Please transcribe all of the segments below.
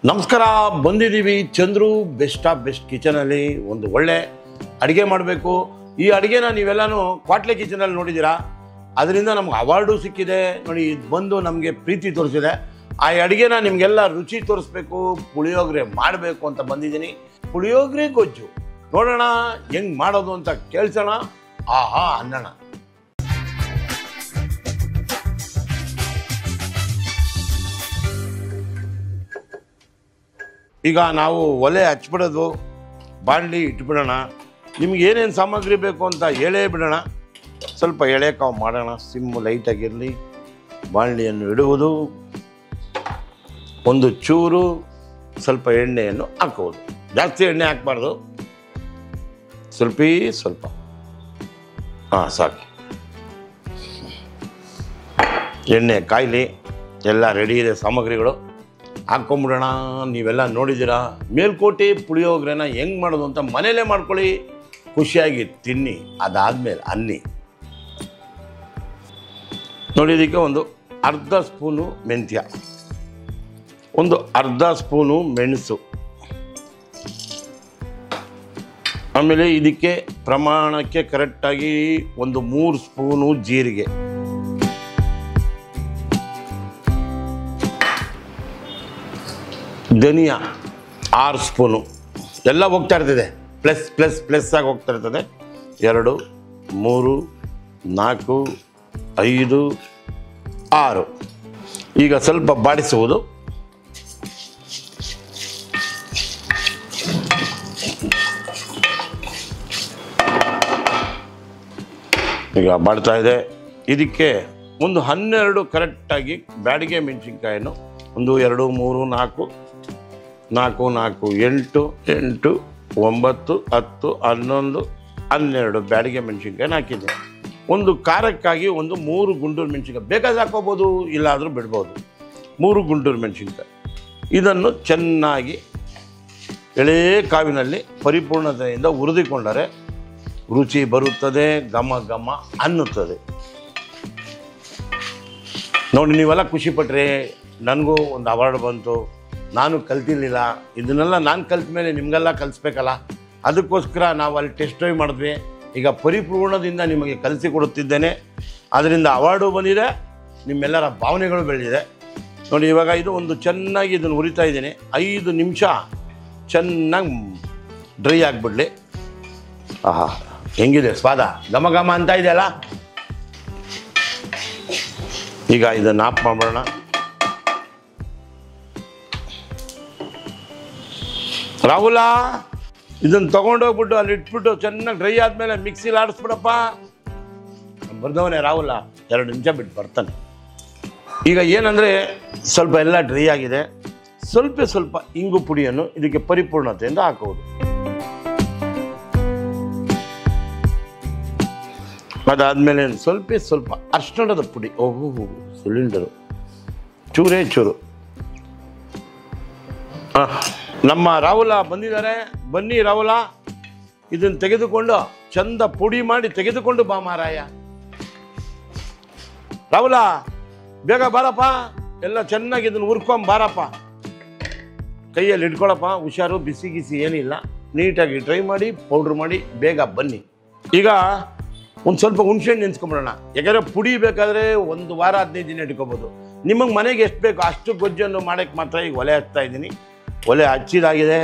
ನಮಸ್ಕಾರ, ಬಂದಿದ್ದೀವಿ Chandru best of best ಕಿಚನಲ್ಲಿ. ಒಂದು ಒಳ್ಳೆ ಅಡುಗೆ ಮಾಡಬೇಕು. ಈ ಅಡುಗೆನ ನೀವೆಲ್ಲನೂ ಕ್ವಾಟ್ಲೆ ಕಿಚನಲ್ಲಿ ನೋಡಿದ್ದೀರಾ. ಅದರಿಂದ ನಮ್ಗೆ ಅವಾರ್ಡು ಸಿಕ್ಕಿದೆ ನೋಡಿ. ಇದು ಬಂದು ನಮಗೆ ಪ್ರೀತಿ ತೋರಿಸಿದೆ. ಆ ಅಡುಗೆನ ನಿಮಗೆಲ್ಲ ರುಚಿ ತೋರಿಸ್ಬೇಕು, ಪುಳಿಯೋಗರೆ ಮಾಡಬೇಕು ಅಂತ ಬಂದಿದ್ದೀನಿ. ಪುಳಿಯೋಗರೆ ಗೊಜ್ಜು ನೋಡೋಣ ಹೆಂಗೆ ಮಾಡೋದು ಅಂತ ಕೇಳಿಸೋಣ. ಆಹಾ ಅನ್ನೋಣ. ಈಗ ನಾವು ಒಲೆ ಹಚ್ಬಿಡೋದು, ಬಾಣಲಿ ಇಟ್ಬಿಡೋಣ. ನಿಮ್ಗೆ ಏನೇನು ಸಾಮಗ್ರಿ ಬೇಕು ಅಂತ ಹೇಳೇ ಬಿಡೋಣ. ಸ್ವಲ್ಪ ಎಳೆ ಕಾವು ಮಾಡೋಣ. ಸಿಮ್ಮು ಲೈಟಾಗಿರಲಿ. ಬಾಣಲಿಯನ್ನು ಇಡುವುದು, ಒಂದು ಚೂರು ಸ್ವಲ್ಪ ಎಣ್ಣೆಯನ್ನು ಹಾಕುವುದು. ಜಾಸ್ತಿ ಎಣ್ಣೆ ಹಾಕಬಾರ್ದು, ಸ್ವಲ್ಪ ಸಾಕು. ಎಣ್ಣೆ ಕಾಯ್ಲಿ. ಎಲ್ಲ ರೆಡಿ ಇದೆ ಸಾಮಗ್ರಿಗಳು, ಹಾಕ್ಕೊಂಬಿಡೋಣ. ನೀವೆಲ್ಲ ನೋಡಿದ್ದೀರಾ ಮೇಲ್ಕೋಟೆ ಪುಳಿಯೋಗರೆನ ಹೆಂಗೆ ಮಾಡೋದು ಅಂತ ಮನೇಲೇ ಮಾಡ್ಕೊಳ್ಳಿ, ಖುಷಿಯಾಗಿ ತಿನ್ನಿ. ಅದಾದಮೇಲೆ ಅನ್ನಿ. ನೋಡಿದ್ದಕ್ಕೆ ಒಂದು ಅರ್ಧ ಸ್ಪೂನು ಮೆಂತ್ಯ, ಒಂದು ಅರ್ಧ ಸ್ಪೂನು ಮೆಣಸು, ಆಮೇಲೆ ಇದಕ್ಕೆ ಪ್ರಮಾಣಕ್ಕೆ ಕರೆಕ್ಟಾಗಿ ಒಂದು 3 ಸ್ಪೂನು ಜೀರಿಗೆ, ಧನಿಯಾ 6 ಸ್ಪೂನು. ಎಲ್ಲ ಹೋಗ್ತಾ ಇರ್ತದೆ, ಪ್ಲಸ್ ಆಗಿ ಹೋಗ್ತಾ ಇರ್ತದೆ. 2, 3, 4, 5, 6. ಈಗ ಸ್ವಲ್ಪ ಬಾಡಿಸುವುದು. ಈಗ ಬಾಡ್ತಾ ಇದೆ. ಇದಕ್ಕೆ ಒಂದು 12 ಕರೆಕ್ಟಾಗಿ ಬ್ಯಾಡಿಗೆ ಮೆಣಸಿನ್ಕಾಯನ್ನು, 1, 2, 3, 4, 4, 8, 8, 9, 10, 11, 12 ಬ್ಯಾಡಿಗೆ ಮೆಣಸಿನ್ಕಾಯಿನ ಹಾಕಿದ್ದೆ. ಒಂದು ಖಾರಕ್ಕಾಗಿ ಒಂದು 3 ಗುಂಟೂರು ಮೆಣಸಿನ್ಕಾಯಿ ಬೇಕಾದ್ರೆ ಹಾಕೋಬೋದು, ಇಲ್ಲಾದರೂ ಬಿಡ್ಬೋದು. 3 ಗುಂಟೂರು ಮೆಣಸಿನ್ಕಾಯಿ. ಇದನ್ನು ಚೆನ್ನಾಗಿ ಎಳೆ ಕಾವಿನಲ್ಲಿ ಪರಿಪೂರ್ಣತೆಯಿಂದ ಹುರಿದುಕೊಂಡರೆ ರುಚಿ ಬರುತ್ತದೆ, ಘಮ ಘಮ ಅನ್ನುತ್ತದೆ. ನೋಡಿ, ನೀವೆಲ್ಲ ಖುಷಿಪಟ್ರೆ ನನಗೂ ಒಂದು ಅವಾರ್ಡ್ ಬಂತು. ನಾನು ಕಲ್ತಿರ್ಲಿಲ್ಲ. ಇದನ್ನೆಲ್ಲ ನಾನು ಕಲ್ತ ಮೇಲೆ ನಿಮಗೆಲ್ಲ ಕಲಿಸ್ಬೇಕಲ್ಲ. ಅದಕ್ಕೋಸ್ಕರ ನಾವು ಅಲ್ಲಿ ಟೆಸ್ಟ್ ಡ್ರೈವ್ ಮಾಡಿದ್ವಿ. ಈಗ ಪರಿಪೂರ್ಣದಿಂದ ನಿಮಗೆ ಕಲಿಸಿಕೊಡುತ್ತಿದ್ದೇನೆ. ಅದರಿಂದ ಅವಾರ್ಡು ಬಂದಿದೆ, ನಿಮ್ಮೆಲ್ಲರ ಭಾವನೆಗಳು ಬೆಳೆದಿದೆ. ನೋಡಿ, ಇವಾಗ ಇದು ಒಂದು ಚೆನ್ನಾಗಿ ಇದನ್ನು ಹುರಿತಾ ಇದ್ದೀನಿ. 5 ನಿಮಿಷ ಚೆನ್ನಾಗಿ ಡ್ರೈ ಆಗಿಬಿಡಲಿ. ಆಹಾ, ಹೆಂಗಿದೆ ಸ್ವಾದ, ಘಮ ಘಮ ಅಂತ ಇದೆಯಲ್ಲ. ಈಗ ಇದನ್ನು ಆಫ್ ಮಾಡೋಣ. ರಾಹುಲ, ಇದನ್ನು ತೊಗೊಂಡೋಗ್ಬಿಟ್ಟು ಅಲ್ಲಿ ಇಟ್ಬಿಟ್ಟು ಚೆನ್ನಾಗಿ ಡ್ರೈ ಆದಮೇಲೆ ಮಿಕ್ಸಿಲಿ ಆಡಿಸ್ಬಿಡಪ್ಪ. ಬರ್ದವನೇ ರಾಹುಲ 2 ನಿಮಿಷ ಬಿಟ್ಟು ಬರ್ತಾನೆ. ಈಗ ಏನಂದರೆ ಸ್ವಲ್ಪ ಎಲ್ಲ ಡ್ರೈ ಆಗಿದೆ. ಸ್ವಲ್ಪ ಇಂಗು ಪುಡಿಯನ್ನು ಇದಕ್ಕೆ ಪರಿಪೂರ್ಣತೆಯಿಂದ ಹಾಕುವುದು. ಅದಾದಮೇಲೆ ಸ್ವಲ್ಪ ಅರ್ಶಿಣದ ಪುಡಿ. ಓಹೋ, ಸಿಲಿಂಡರು ಚೂರು. ನಮ್ಮ ರಾಹುಲ ಬಂದಿದ್ದಾರೆ. ಬನ್ನಿ ರಾಹುಲ, ಇದನ್ನು ತೆಗೆದುಕೊಂಡು ಚಂದ ಪುಡಿ ಮಾಡಿ ತೆಗೆದುಕೊಂಡು ಬಾ ಮಾರಾಯ. ರಾಹುಲ, ಬೇಗ ಬಾರಪ್ಪ. ಎಲ್ಲ ಚೆನ್ನಾಗಿ ಇದನ್ನು ಹುರ್ಕೊಂಡ್ ಬಾರಪ್ಪ. ಕೈಯಲ್ಲಿ ಇಟ್ಕೊಳಪ್ಪ, ಹುಷಾರು. ಬಿಸಿ ಗಿಸಿ ಏನಿಲ್ಲ, ನೀಟಾಗಿ ಡ್ರೈ ಮಾಡಿ ಪೌಡ್ರ್ ಮಾಡಿ ಬೇಗ ಬನ್ನಿ. ಈಗ ಒಂದು ಸ್ವಲ್ಪ ಹುಣಸೆಹಣ್ಣು ನೆನೆಸ್ಕೊಂಬಿಡೋಣ. ಯಾಕಂದರೆ ಪುಡಿ ಬೇಕಾದರೆ 1 ವಾರ 15 ದಿನ ಇಟ್ಕೋಬೋದು. ನಿಮಗೆ ಮನೆಗೆ ಎಷ್ಟು ಬೇಕೋ ಅಷ್ಟು ಗೊಜ್ಜನ್ನು ಮಾಡೋಕ್ಕೆ ಮಾತ್ರ ಈಗ ಒಲೆ ಹಚ್ತಾ ಇದ್ದೀನಿ. ಒಲೆ ಹಚ್ಚಿದಾಗಿದೆ.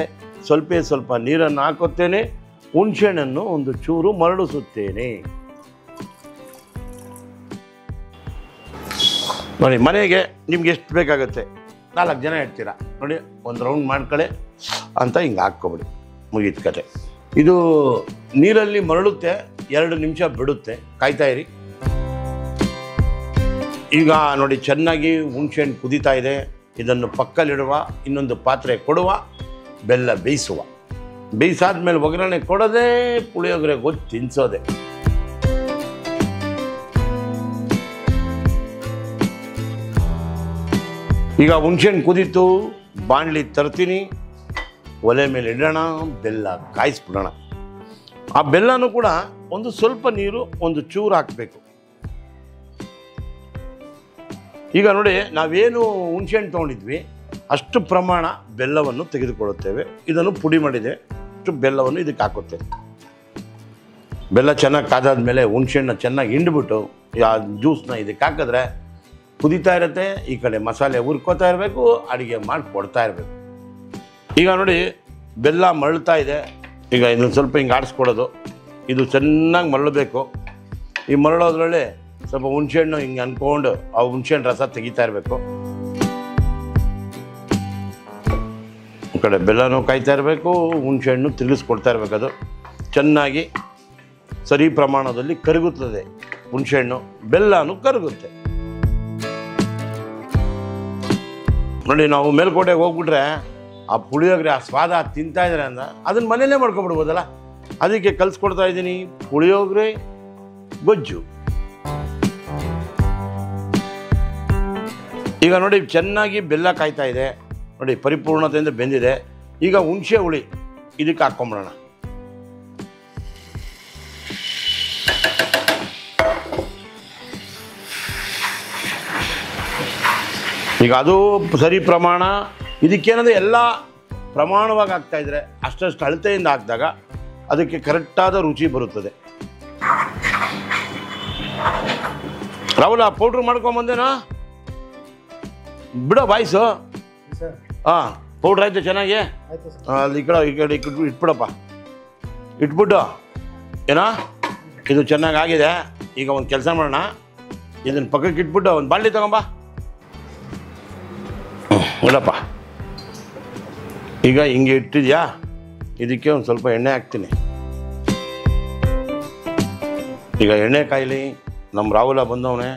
ಸ್ವಲ್ಪ ನೀರನ್ನು ಹಾಕುತ್ತೇನೆ. ಹುಣಸೆಹಣ್ಣನ್ನು ಒಂದು ಚೂರು ಮರಳಿಸುತ್ತೇನೆ. ನೋಡಿ, ಮನೆಗೆ ನಿಮ್ಗೆ ಎಷ್ಟು ಬೇಕಾಗುತ್ತೆ, 4 ಜನ ಇರ್ತೀರ ನೋಡಿ, ಒಂದು ರೌಂಡ್ ಮಾಡ್ಕೊಳ್ಳೆ ಅಂತ ಹಿಂಗೆ ಹಾಕ್ಕೊಬಿಡಿ, ಮುಗೀತು ಕತೆ. ಇದು ನೀರಲ್ಲಿ ಮರಳುತ್ತೆ, 2 ನಿಮಿಷ ಬಿಡುತ್ತೆ. ಕಾಯ್ತಾ ಇರಿ. ಈಗ ನೋಡಿ, ಚೆನ್ನಾಗಿ ಹುಣಸೆಹಣ್ಣು ಕುದೀತಾ ಇದೆ. ಇದನ್ನು ಪಕ್ಕದಲ್ಲಿಡುವ, ಇನ್ನೊಂದು ಪಾತ್ರೆ ಕೊಡುವ, ಬೆಲ್ಲ ಬೇಯಿಸುವ. ಬೇಯಿಸಾದ್ಮೇಲೆ ಒಗ್ಗರಣೆ ಕೊಡೋದೇ ಪುಳಿಯೋಗರೆ ಗೊಜ್ಜು ತಿನ್ನಿಸೋದೆ. ಈಗ ಹುಣಸೆಹಣ್ಣು ಕುದೀತು, ಬಾಣಲಿ ತರ್ತೀನಿ, ಒಲೆ ಮೇಲೆ ಇಡೋಣ, ಬೆಲ್ಲ ಕಾಯಿಸ್ಬಿಡೋಣ. ಆ ಬೆಲ್ಲನೂ ಕೂಡ ಒಂದು ಸ್ವಲ್ಪ ನೀರು, ಒಂದು ಚೂರು ಹಾಕಬೇಕು. ಈಗ ನೋಡಿ, ನಾವೇನು ಹುಣಸೆಹಣ್ಣು ತೊಗೊಂಡಿದ್ವಿ ಅಷ್ಟು ಪ್ರಮಾಣ ಬೆಲ್ಲವನ್ನು ತೆಗೆದುಕೊಳ್ಳುತ್ತೇವೆ. ಇದನ್ನು ಪುಡಿ ಮಾಡಿದೆ ಅಷ್ಟು ಬೆಲ್ಲವನ್ನು ಇದಕ್ಕೆ ಹಾಕುತ್ತೇವೆ. ಬೆಲ್ಲ ಚೆನ್ನಾಗಿ ಕಾದಾದ್ಮೇಲೆ ಹುಣಸೆಹಣ್ಣು ಚೆನ್ನಾಗಿ ಹಿಂಡ್ಬಿಟ್ಟು ಆ ಜ್ಯೂಸನ್ನ ಇದಕ್ಕೆ ಹಾಕಿದ್ರೆ ಕುದೀತಾ ಇರುತ್ತೆ. ಈ ಕಡೆ ಮಸಾಲೆ ಹುರ್ಕೋತಾ ಇರಬೇಕು, ಅಡುಗೆ ಮಾಡಿ ಕೊಡ್ತಾ ಇರಬೇಕು. ಈಗ ನೋಡಿ ಬೆಲ್ಲ ಮರಳ್ತಾ ಇದೆ. ಈಗ ಇದನ್ನು ಸ್ವಲ್ಪ ಹಿಂಗೆ ಆಡಿಸ್ಕೊಡೋದು. ಇದು ಚೆನ್ನಾಗಿ ಮರಳಬೇಕು. ಈ ಮರಳೋದ್ರಲ್ಲಿ ಸ್ವಲ್ಪ ಹುಣಸೆಹಣ್ಣು ಹಿಂಗೆ ಅಂದ್ಕೊಂಡು ಆ ಹುಣಸೆಹಣ್ಣು ರಸ ತೆಗಿತಾ ಇರಬೇಕು. ಈ ಕಡೆ ಬೆಲ್ಲನೂ ಕಾಯ್ತಾ ಇರಬೇಕು, ಹುಣಸೆಹಣ್ಣು ತಿರುಗಿಸ್ಕೊಡ್ತಾ ಇರಬೇಕು. ಅದು ಚೆನ್ನಾಗಿ ಸರಿ ಪ್ರಮಾಣದಲ್ಲಿ ಕರಗುತ್ತದೆ. ಹುಣಸೆಹಣ್ಣು ಬೆಲ್ಲನೂ ಕರಗುತ್ತೆ. ನೋಡಿ ನಾವು ಮೇಲ್ಕೋಟೆಗೆ ಹೋಗ್ಬಿಟ್ರೆ ಆ ಪುಳಿಯೋಗರೆ ಆ ಸ್ವಾದ ತಿಂತಾ ಇದ್ದಾರೆ ಅಂದ ಅದನ್ನು ಮನೆಯಲ್ಲೇ ಮಾಡ್ಕೊಬಿಡ್ಬೋದಲ್ಲ. ಅದಕ್ಕೆ ಕಲಿಸ್ಕೊಡ್ತಾ ಇದ್ದೀನಿ ಪುಳಿಯೋಗರೆ ಗೊಜ್ಜು. ಈಗ ನೋಡಿ ಚೆನ್ನಾಗಿ ಬೆಲ್ಲ ಕಾಯ್ತಾ ಇದೆ. ನೋಡಿ ಪರಿಪೂರ್ಣತೆಯಿಂದ ಬೆಂದಿದೆ. ಈಗ ಹುಣಸೆ ಹುಳಿ ಇದಕ್ಕೆ ಹಾಕ್ಕೊಂಬಿಡೋಣ. ಈಗ ಅದು ಸರಿ ಪ್ರಮಾಣ. ಇದಕ್ಕೇನಂದರೆ ಎಲ್ಲ ಪ್ರಮಾಣವಾಗಿ ಹಾಕ್ತಾಯಿದ್ರೆ ಅಷ್ಟಷ್ಟು ಅಳತೆಯಿಂದ ಹಾಕಿದಾಗ ಅದಕ್ಕೆ ಕರೆಕ್ಟಾದ ರುಚಿ ಬರುತ್ತದೆ. ರಾಹುಲ್ ಆ ಪೌಡ್ರ್ ಮಾಡ್ಕೊಂಬಂದೇನಾ ಬಿಡೋ ಬಾಯ್ಸು. ಹಾಂ ಪೌಡ್ರ್ ಆಯಿತು ಚೆನ್ನಾಗಿ. ಅಲ್ಲಿ ಈ ಕಡೆ ಇಟ್ಬಿಡಪ್ಪ. ಇಟ್ಬಿಟ್ಟು ಏನೋ ಇದು ಚೆನ್ನಾಗಿ ಆಗಿದೆ. ಈಗ ಒಂದು ಕೆಲಸ ಮಾಡೋಣ, ಇದನ್ನು ಪಕ್ಕಕ್ಕೆ ಇಟ್ಬಿಟ್ಟು ಒಂದು ಬಾಣಲಿ ತಗೊಂಬ. ಇಲ್ಲಪ್ಪ ಈಗ ಹಿಂಗೆ ಇಟ್ಟಿದ್ಯಾ, ಇದಕ್ಕೆ ಒಂದು ಸ್ವಲ್ಪ ಎಣ್ಣೆ ಹಾಕ್ತೀನಿ. ಈಗ ಎಣ್ಣೆ ಕಾಯಿಲಿ. ನಮ್ಮ ರಾಹುಲ ಬಂದವನೇ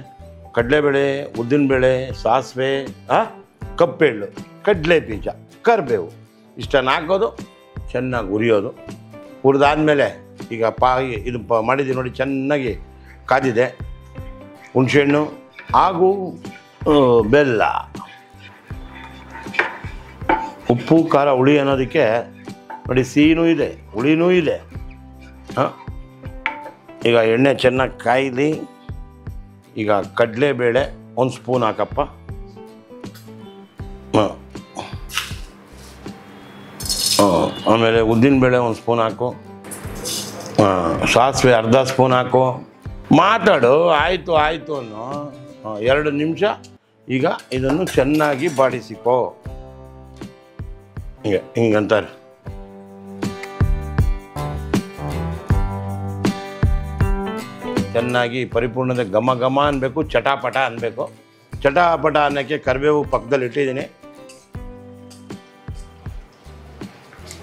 ಕಡಲೆಬೇಳೆ, ಉದ್ದಿನಬೇಳೆ, ಸಾಸಿವೆ, ಕಪ್ಪೆಳ್ಳು, ಕಡಲೆ ಬೀಜ, ಕರಿಬೇವು ಇಷ್ಟನ್ನು ಹಾಕೋದು, ಚೆನ್ನಾಗಿ ಹುರಿಯೋದು. ಹುರಿದಾದ್ಮೇಲೆ ಈಗ ಇದು ಮಾಡಿದ್ದೀವಿ ನೋಡಿ, ಚೆನ್ನಾಗಿ ಕಾದಿದೆ. ಹುಣಸೆಹಣ್ಣು ಹಾಗೂ ಬೆಲ್ಲ, ಉಪ್ಪು ಖಾರ ಹುಳಿ ಅನ್ನೋದಕ್ಕೆ ನೋಡಿ ಸಿಹಿನೂ ಇದೆ ಹುಳಿನೂ ಇದೆ. ಈಗ ಎಣ್ಣೆ ಚೆನ್ನಾಗಿ ಕಾಯ್ಲಿ. ಈಗ ಕಡಲೆಬೇಳೆ ಒಂದು ಸ್ಪೂನ್ ಹಾಕಪ್ಪ. ಆಮೇಲೆ ಉದ್ದಿನಬೇಳೆ ಒಂದು ಸ್ಪೂನ್ ಹಾಕು. ಸಾಸಿವೆ ಅರ್ಧ ಸ್ಪೂನ್ ಹಾಕು. ಮಾತಾಡು ಆಯಿತು ಆಯಿತು ಅನ್ನೋ 2 ನಿಮಿಷ. ಈಗ ಇದನ್ನು ಚೆನ್ನಾಗಿ ಬಾಡಿಸಿಕೋ. ಹಿಂಗಂತಾರೆ. ಚೆನ್ನಾಗಿ ಪರಿಪೂರ್ಣತೆ ಘಮ ಘಮ ಅನ್ಬೇಕು, ಚಟಾಪಟ ಅನ್ಬೇಕು. ಚಟಾಪಟ ಅನ್ನೋಕ್ಕೆ ಕರಿಬೇವು ಪಕ್ಕದಲ್ಲಿ ಇಟ್ಟಿದ್ದೀನಿ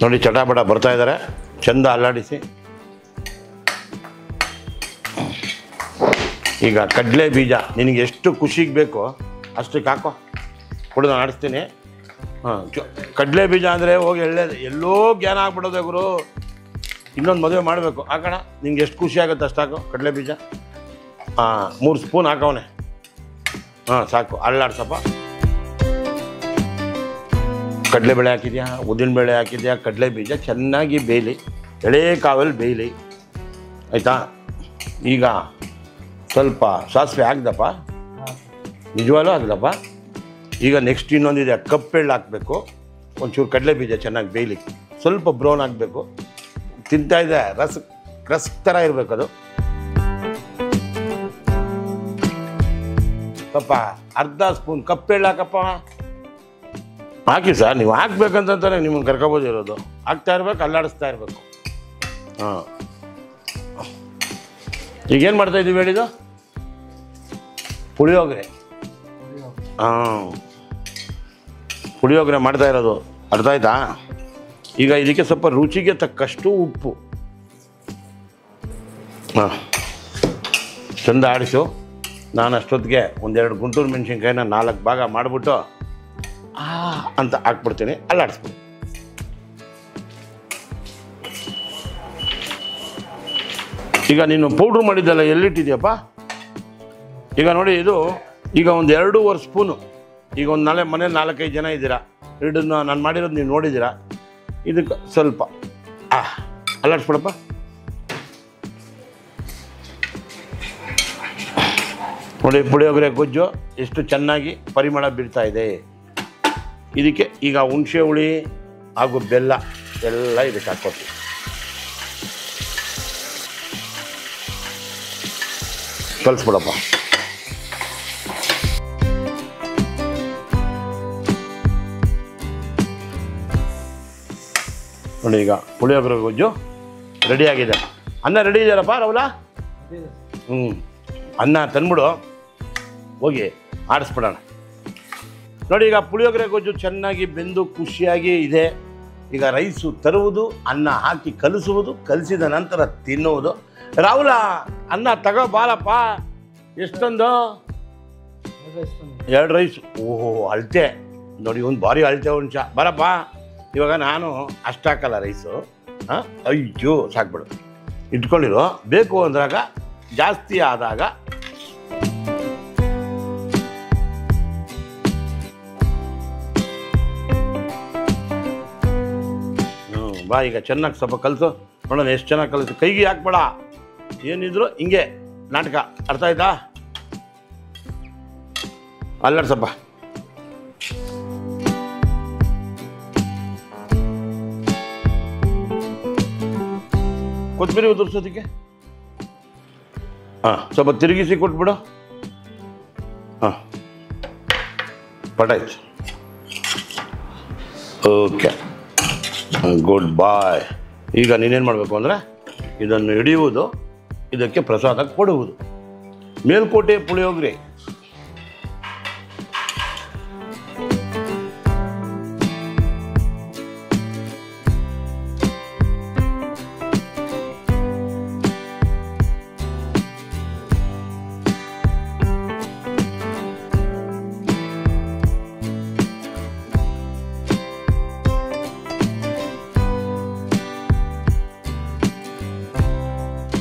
ನೋಡಿ. ಚಟಾಪಟ ಬರ್ತಾ ಇದ್ದಾರೆ. ಚೆಂದ ಅಲ್ಲಾಡಿಸಿ. ಈಗ ಕಡಲೆ ಬೀಜ ನಿನಗೆ ಎಷ್ಟು ಖುಷಿಗೆ ಬೇಕೋ ಅಷ್ಟಕ್ಕೆ ಹಾಕೋ. ಕುಡಿದು ಆಡಿಸ್ತೀನಿ. ಕಡಲೆ ಬೀಜ ಅಂದರೆ ಹೋಗಿ ಎಲ್ಲೋ ಜ್ಞಾನ ಆಗ್ಬಿಡೋದೆ ಗುರು. ಇನ್ನೊಂದು ಮದುವೆ ಮಾಡಬೇಕು ಹಾಕೋಣ. ನಿಂಗೆ ಎಷ್ಟು ಖುಷಿ ಆಗುತ್ತೆ ಅಷ್ಟು ಹಾಕು ಕಡಲೆ ಬೀಜ. 3 ಸ್ಪೂನ್ ಹಾಕವನೆ. ಸಾಕು. ಅಲ್ಲಾಡ್ಸಪ್ಪ. ಕಡಲೆಬೇಳೆ ಹಾಕಿದ್ಯಾ, ಉದ್ದಿನಬೇಳೆ ಹಾಕಿದ್ಯಾ, ಕಡಲೆ ಬೀಜ ಚೆನ್ನಾಗಿ ಬೇಯಲಿ. ಎಳೆ ಕಾವಲ್ಲಿ ಬೇಯಲಿ ಆಯಿತಾ. ಈಗ ಸ್ವಲ್ಪ ಸಾಸಿವೆ ಹಾಕ್ದಪ್ಪ, ನಿಜವಾಗ್ಲೂ ಹಾಕ್ದಪ್ಪ. ಈಗ ನೆಕ್ಸ್ಟ್ ಇನ್ನೊಂದಿದೆ, ಕಪ್ಪೆಳ್ಳು ಹಾಕಬೇಕು. ಒಂಚೂರು ಕಡಲೆ ಬೀಜ ಚೆನ್ನಾಗಿ ಬೇಯಲಿ, ಸ್ವಲ್ಪ ಬ್ರೌನ್ ಆಗಬೇಕು. ತಿಂತಾ ಇದೆ ರಸ್ ಥರ ಇರಬೇಕು ಅದು. ಪಪ್ಪ ಅರ್ಧ ಸ್ಪೂನ್ ಕಪ್ಪೆಳ್ಳು ಹಾಕಪ್ಪ. ಹಾಕಿ ಸರ್, ನೀವು ಹಾಕ್ಬೇಕಂತಾನೆ ನಿಮ್ಮನ್ನು ಕರ್ಕೊಬೋದಿರೋದು. ಹಾಕ್ತಾ ಇರ್ಬೇಕು, ಅಲ್ಲಾಡಿಸ್ತಾ ಇರಬೇಕು. ಈಗೇನು ಮಾಡ್ತಾಯಿದ್ದೀವಿ ಹೇಳಿದ್ದು? ಪುಳಿಯೋಗರೆ. ಪುಳಿಯೋಗರೆ ಮಾಡ್ತಾ ಇರೋದು ಅರ್ಥ ಆಯ್ತಾ? ಈಗ ಇದಕ್ಕೆ ಸ್ವಲ್ಪ ರುಚಿಗೆ ತಕ್ಕಷ್ಟು ಉಪ್ಪು. ಚಂದ ಆಡಿಸು. ನಾನು ಅಷ್ಟೊತ್ತಿಗೆ 1-2 ಗುಂಟೂರು ಮೆಣಸಿನ್ಕಾಯಿನ 4 ಭಾಗ ಮಾಡಿಬಿಟ್ಟು ಅಂತ ಹಾಕ್ಬಿಡ್ತೀನಿ. ಅಲ್ಲಾಡಿಸ್ಬಿಡಿ. ಈಗ ನೀನು ಪೌಡ್ರ್ ಮಾಡಿದ್ದಲ್ಲ ಎಲ್ಲಿಟ್ಟಿದ್ಯಪ್ಪ? ಈಗ ನೋಡಿ, ಇದು ಈಗ 1-2.5 ಸ್ಪೂನು. ಈಗ ನಾಳೆ ಮನೇಲಿ 4-5 ಜನ ಇದ್ದೀರಾ. ಎರಡನ್ನ ನಾನು ಮಾಡಿರೋದು ನೀವು ನೋಡಿದ್ದೀರಾ. ಇದಕ್ಕೆ ಸ್ವಲ್ಪ ಅಲ್ಲಾಡಿಸ್ಬಿಡಪ್ಪ. ನೋಡಿ ಪುಳಿಯೋಗರೆ ಗೊಜ್ಜು ಎಷ್ಟು ಚೆನ್ನಾಗಿ ಪರಿಮಳ ಬೀಳ್ತಾ ಇದೆ. ಇದಕ್ಕೆ ಈಗ ಹುಣಸೆ ಹುಳಿ ಹಾಗೂ ಬೆಲ್ಲ ಎಲ್ಲ ಇದಕ್ಕೆ ಹಾಕ್ಕೊತೀವಿ. ಕಲಿಸ್ಬಿಡಪ್ಪ. ನೋಡಿ ಈಗ ಪುಳಿಯೋಗರೆ ಗೊಜ್ಜು ರೆಡಿಯಾಗಿದೆ. ಅನ್ನ ರೆಡಿ ಇದೆಯಲ್ಲಪ್ಪ ರಾಹುಲ? ಅನ್ನ ತಂದ್ಬಿಡು, ಹೋಗಿ ಆಡಿಸ್ಬಿಡೋಣ. ನೋಡಿ ಈಗ ಪುಳಿಯೋಗರೆ ಗೊಜ್ಜು ಚೆನ್ನಾಗಿ ಬೆಂದು ಖುಷಿಯಾಗಿ ಇದೆ. ಈಗ ರೈಸು ತರುವುದು, ಅನ್ನ ಹಾಕಿ ಕಲಿಸುವುದು, ಕಲಿಸಿದ ನಂತರ ತಿನ್ನುವುದು. ರಾಹುಲ ಅನ್ನ ತಗೋ ಬಾರಪ್ಪ. ಎಷ್ಟೊಂದು? 2 ರೈಸು. ಓಹೋ ಅಳತೆ ನೋಡಿ, ಒಂದು ಭಾರಿ ಅಳತೆ ಉಂಚ. ಬರಪ್ಪ. ಇವಾಗ ನಾನು ಅಷ್ಟು ಹಾಕಲ್ಲ ರೈಸು. ಹಾಂ, ಅಯ್ಯೋ ಸಾಕ್ಬಿಡು. ಇಟ್ಕೊಂಡಿರೋ, ಬೇಕು ಅಂದಾಗ ಜಾಸ್ತಿ ಆದಾಗ ಬಾ. ಈಗ ಚೆನ್ನಾಗಿ ಸ್ವಲ್ಪ ಕಲಿಸು ನೋಡೋಣ ಎಷ್ಟು ಚೆನ್ನಾಗಿ ಕಲಿಸು. ಕೈಗೆ ಹಾಕ್ಬೇಡ, ಏನಿದ್ರು ಹಿಂಗೆ ನಾಟಕ. ಅರ್ಥ ಆಯ್ತಾ? ಅಲ್ಲಾಡ್ಸಪ್ಪ. ಕೊತ್ತಂಬರಿ ಉದುರ್ಸೋದಕ್ಕೆ ಹಾಂ ಸ್ವಲ್ಪ ತಿರುಗಿಸಿ ಕೊಟ್ಬಿಡು. ಹಾಂ ಪಟಾಯ್ತು. ಓಕೆ ಗುಡ್ ಬಾಯ್. ಈಗ ನೀನೇನು ಮಾಡಬೇಕು ಅಂದರೆ ಇದನ್ನು ಹಿಡಿಯುವುದು, ಇದಕ್ಕೆ ಪ್ರಸಾದ ಕೊಡುವುದು. ಮೇಲ್ಕೋಟೆ ಪುಳಿಯೋಗರೆ.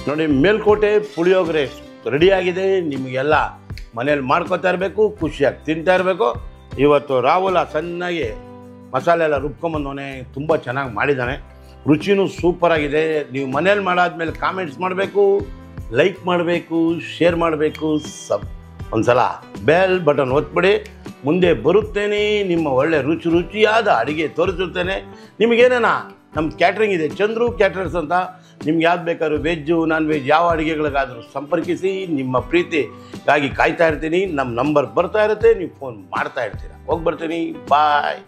ನೋಡಿ ಮೇಲ್ಕೋಟೆ ಪುಳಿಯೋಗರೆ ರೆಡಿಯಾಗಿದೆ. ನಿಮಗೆಲ್ಲ ಮನೇಲಿ ಮಾಡ್ಕೊತಾ ಇರಬೇಕು, ಖುಷಿಯಾಗಿ ತಿಂತಾ ಇರಬೇಕು. ಇವತ್ತು ರಾಹುಲ ಚೆನ್ನಾಗಿ ಮಸಾಲೆ ಎಲ್ಲ ರುಬ್ಕೊಂಬಂದವನೇ, ತುಂಬ ಚೆನ್ನಾಗಿ ಮಾಡಿದ್ದಾನೆ. ರುಚಿನೂ ಸೂಪರಾಗಿದೆ. ನೀವು ಮನೇಲಿ ಮಾಡಾದ್ಮೇಲೆ ಕಾಮೆಂಟ್ಸ್ ಮಾಡಬೇಕು, ಲೈಕ್ ಮಾಡಬೇಕು, ಶೇರ್ ಮಾಡಬೇಕು. ಒಂದ್ಸಲ ಬೆಲ್ ಬಟನ್ ಒತ್ಬಿಡಿ. ಮುಂದೆ ಬರುತ್ತೇನೆ ನಿಮ್ಮ ಒಳ್ಳೆ ರುಚಿಯಾದ ಅಡುಗೆ ತೋರಿಸುತ್ತೇನೆ. ನಿಮಗೇನೇನ ನಮ್ಮ ಕ್ಯಾಟ್ರಿಂಗ್ ಇದೆ, ಚಂದ್ರು ಕ್ಯಾಟ್ರರ್ಸ್ ಅಂತ. ನಿಮ್ಗೆ ಯಾವ್ದು ಬೇಕಾದ್ರೂ ವೆಜ್ಜು ನಾನ್ ವೆಜ್ ಯಾವ ಅಡುಗೆಗಳಿಗಾದರೂ ಸಂಪರ್ಕಿಸಿ. ನಿಮ್ಮ ಪ್ರೀತಿಗಾಗಿ ಕಾಯ್ತಾ ಇರ್ತೀನಿ. ನಮ್ಮ ನಂಬರ್ ಬರ್ತಾ ಇರುತ್ತೆ, ನೀವು ಫೋನ್ ಮಾಡ್ತಾ ಇರ್ತೀರ. ಹೋಗಿ ಬರ್ತೀನಿ. ಬಾಯ್.